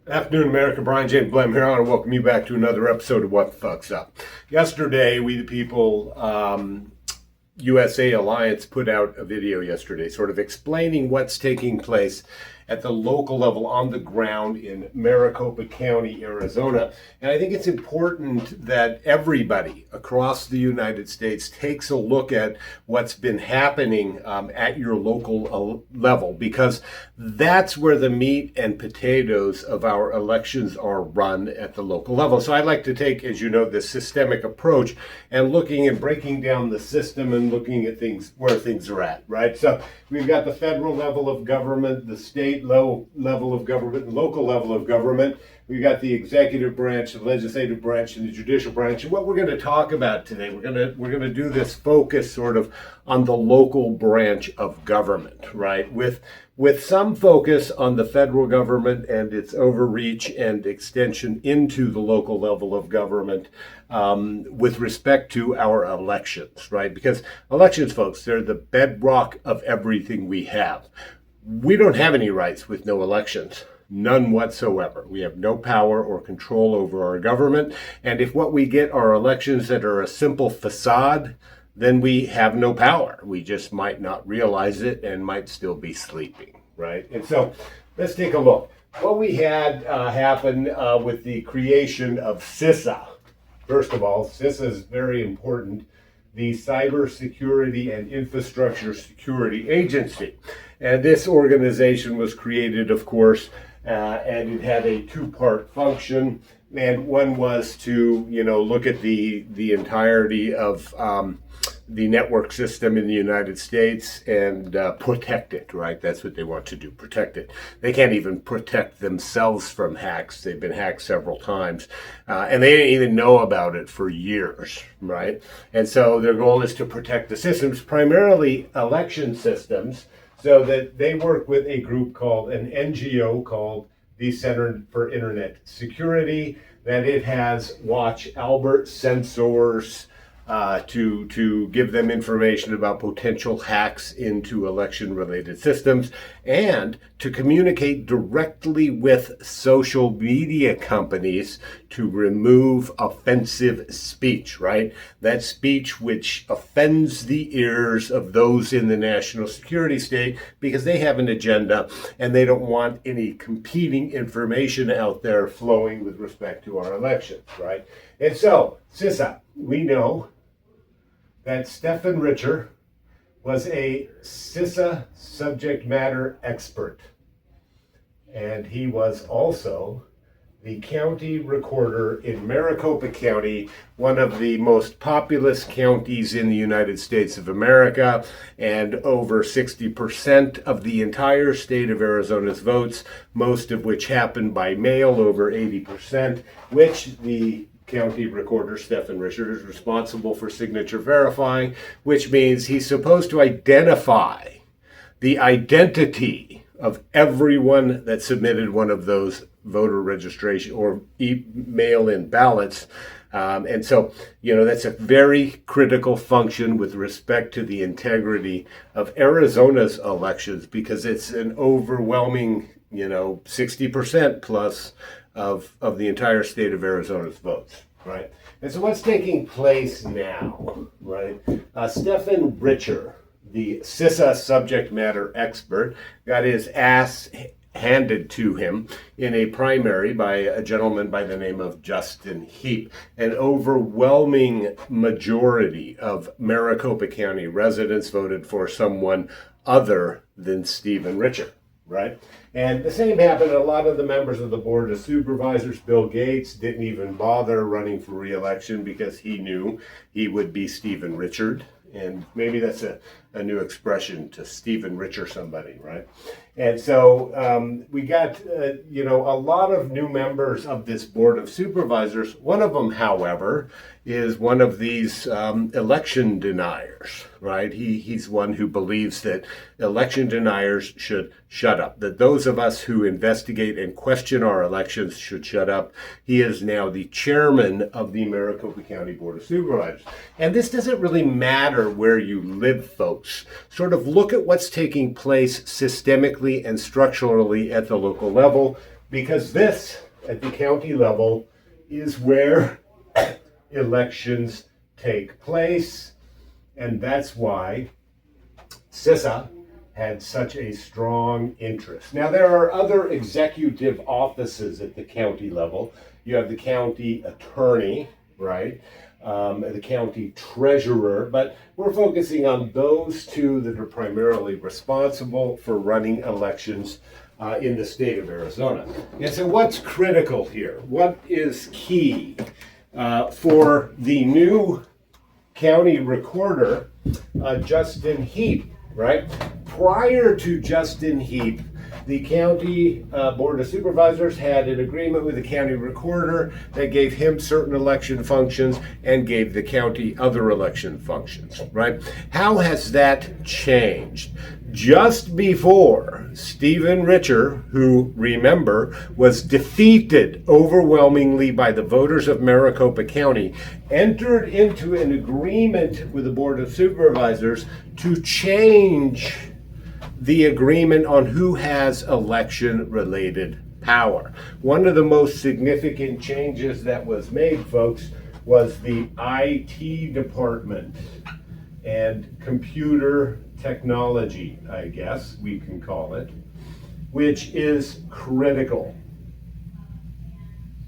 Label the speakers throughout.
Speaker 1: Afternoon, America. Brian James Blem here. I want to welcome you back to another episode of What the Fuck's Up. Yesterday, We the People USA Alliance put out a video yesterday sort of explaining what's taking place at the local level on the ground in Maricopa County, Arizona. And I think it's important that everybody across the United States takes a look at what's been happening at your local level, because that's where the meat and potatoes of our elections are run at the local level. So I'd like to take, as you know, this systemic approach and looking and breaking down the system and looking at things where things are at, right? So we've got the federal level of government, the state level of government, and local level of government. We've got the executive branch, the legislative branch, and the judicial branch. And what we're going to talk about today, we're going to do this focus sort of on the local branch of government, right? With some focus on the federal government and its overreach and extension into the local level of government with respect to our elections, right? Because elections, folks, they're the bedrock of everything we have. We don't have any rights with no elections. None whatsoever. We have no power or control over our government. And if what we get are elections that are a simple facade, then we have no power. We just might not realize it and might still be sleeping, right? And so let's take a look. What we had happen with the creation of CISA. First of all, CISA is very important, the Cybersecurity and Infrastructure Security Agency. And this organization was created, of course, and it had a two-part function. And one was to, look at the entirety of the network system in the United States and protect it, right? That's what they want to do, protect it. They can't even protect themselves from hacks. They've been hacked several times. And they didn't even know about it for years, right? And so their goal is to protect the systems, primarily election systems, so that they work with a group called an NGO called the Center for Internet Security, that it has watch Albert sensors to give them information about potential hacks into election-related systems, and to communicate directly with social media companies to remove offensive speech, right? That speech which offends the ears of those in the national security state because they have an agenda and they don't want any competing information out there flowing with respect to our elections, right? And so, CISA, we know that Stephen Richer was a CISA subject matter expert. And he was also the county recorder in Maricopa County, one of the most populous counties in the United States of America, and over 60% of the entire state of Arizona's votes, most of which happened by mail, over 80%, which the county recorder, Stephen Richer, is responsible for signature verifying, which means he's supposed to identify the identity of everyone that submitted one of those voter registration or mail-in ballots. And so, that's a very critical function with respect to the integrity of Arizona's elections, because it's an overwhelming, 60% plus of the entire state of Arizona's votes, right? And so what's taking place now, right? Stephen Richer, the CISA subject matter expert, got his ass handed to him in a primary by a gentleman by the name of Justin Heap. An overwhelming majority of Maricopa County residents voted for someone other than Stephen Richer, right? And the same happened. A lot of the members of the Board of Supervisors, Bill Gates, didn't even bother running for re-election because he knew he would be Stephen Richard. And maybe that's a new expression, to Stephen Richer somebody, right? And so we got, a lot of new members of this Board of Supervisors. One of them, however, is one of these election deniers, right? He's one who believes that election deniers should shut up, that those of us who investigate and question our elections should shut up. He is now the chairman of the Maricopa County Board of Supervisors. And this doesn't really matter where you live, folks. Sort of look at what's taking place systemically and structurally at the local level. because this, at the county level, is where elections take place, and that's why CISA had such a strong interest. Now, there are other executive offices at the county level. You have the county attorney, right? The county treasurer, but we're focusing on those two that are primarily responsible for running elections in the state of Arizona. And so what's critical here? What is key for the new county recorder, Justin Heap, right? Prior to Justin Heap, the county board of supervisors had an agreement with the county recorder that gave him certain election functions and gave the county other election functions, right? How has that changed? Just before Stephen Richer, who, remember, was defeated overwhelmingly by the voters of Maricopa County, entered into an agreement with the board of supervisors to change the agreement on who has election-related power. One of the most significant changes that was made, folks, was the IT department and computer technology, I guess we can call it, which is critical.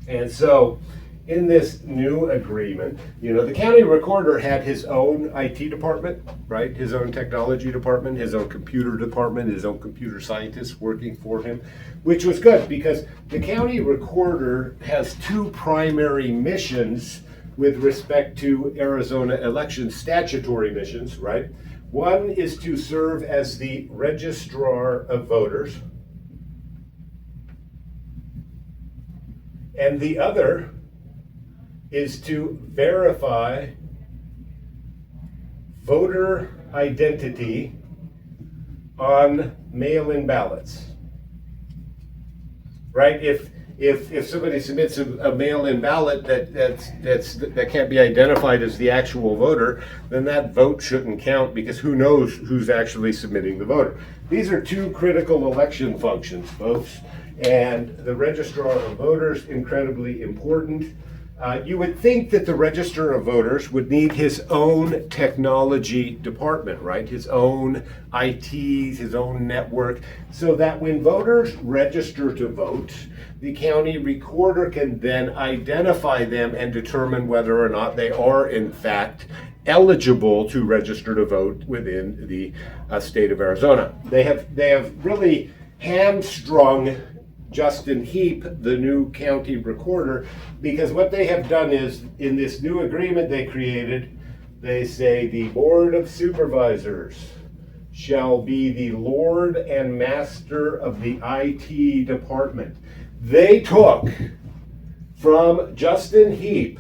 Speaker 1: And so, in this new agreement, the county recorder had his own IT department, right? His own technology department, his own computer department, his own computer scientists working for him, which was good because the county recorder has two primary missions with respect to Arizona election statutory missions, right? One is to serve as the registrar of voters, and the other is to verify voter identity on mail-in ballots, right? If somebody submits a mail-in ballot that can't be identified as the actual voter, then that vote shouldn't count because who knows who's actually submitting the voter. These are two critical election functions, folks, and the registrar of voters, incredibly important. You would think that the register of voters would need his own technology department, right? His own IT, his own network, so that when voters register to vote, the county recorder can then identify them and determine whether or not they are in fact eligible to register to vote within the state of Arizona. They have really hamstrung Justin Heap, the new county recorder, because what they have done is, in this new agreement they created, they say the board of supervisors shall be the lord and master of the IT department. They took from Justin Heap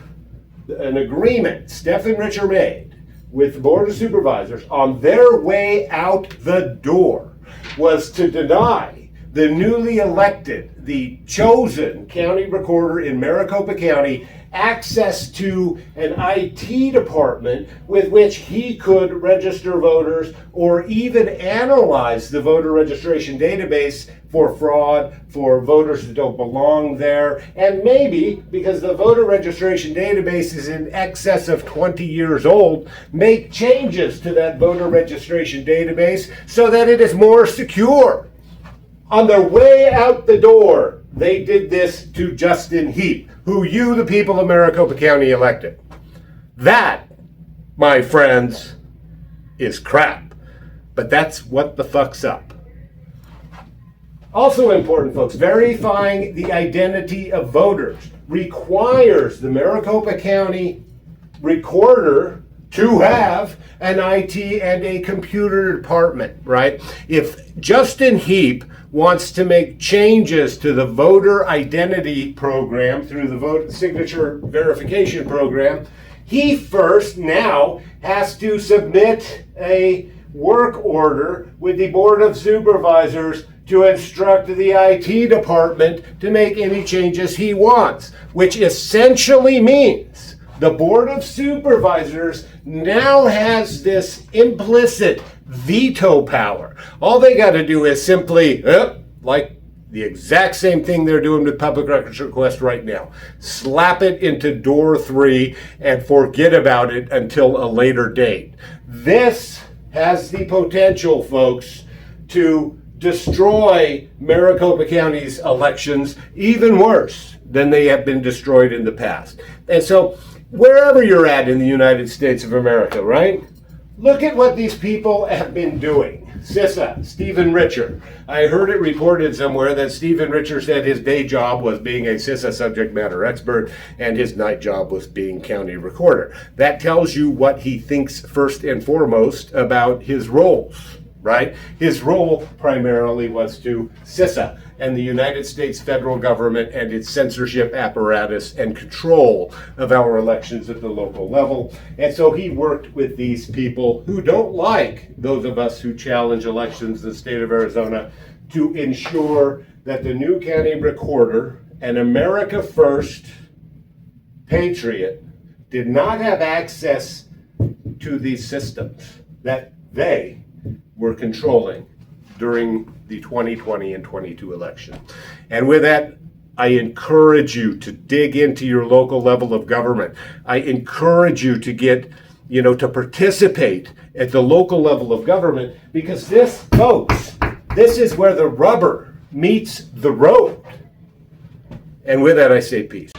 Speaker 1: an agreement Stephen Richer made with the board of supervisors on their way out the door was to deny the newly elected, the chosen county recorder in Maricopa County access to an IT department with which he could register voters or even analyze the voter registration database for fraud, for voters that don't belong there, and maybe, because the voter registration database is in excess of 20 years old, make changes to that voter registration database so that it is more secure. On their way out the door, they did this to Justin Heap, who you, the people of Maricopa County, elected. That, my friends, is crap. But that's what the fuck's up. Also important, folks, verifying the identity of voters requires the Maricopa County recorder to have an IT and a computer department, right? If Justin Heap wants to make changes to the voter identity program through the vote signature verification program, he first now has to submit a work order with the board of supervisors to instruct the IT department to make any changes he wants, which essentially means the board of supervisors now has this implicit veto power. All they got to do is simply, like The exact same thing they're doing with public records request right now. Slap it into door 3 and forget about it until a later date. This has the potential, folks, to destroy Maricopa County's elections even worse than they have been destroyed in the past. And so, wherever you're at in the United States of America, right? Look at what these people have been doing. CISA, Stephen Richer. I heard it reported somewhere that Stephen Richer said his day job was being a CISA subject matter expert and his night job was being county recorder. That tells you what he thinks first and foremost about his roles, right? His role primarily was to CISA and the United States federal government and its censorship apparatus and control of our elections at the local level. And so he worked with these people who don't like those of us who challenge elections in the state of Arizona to ensure that the new county recorder, an America First patriot, did not have access to these systems that they were controlling during the 2020 and 22 election. And with that, I encourage you to dig into your local level of government. I encourage you to get, to participate at the local level of government, because this, folks, this is where the rubber meets the road. And with that, I say peace.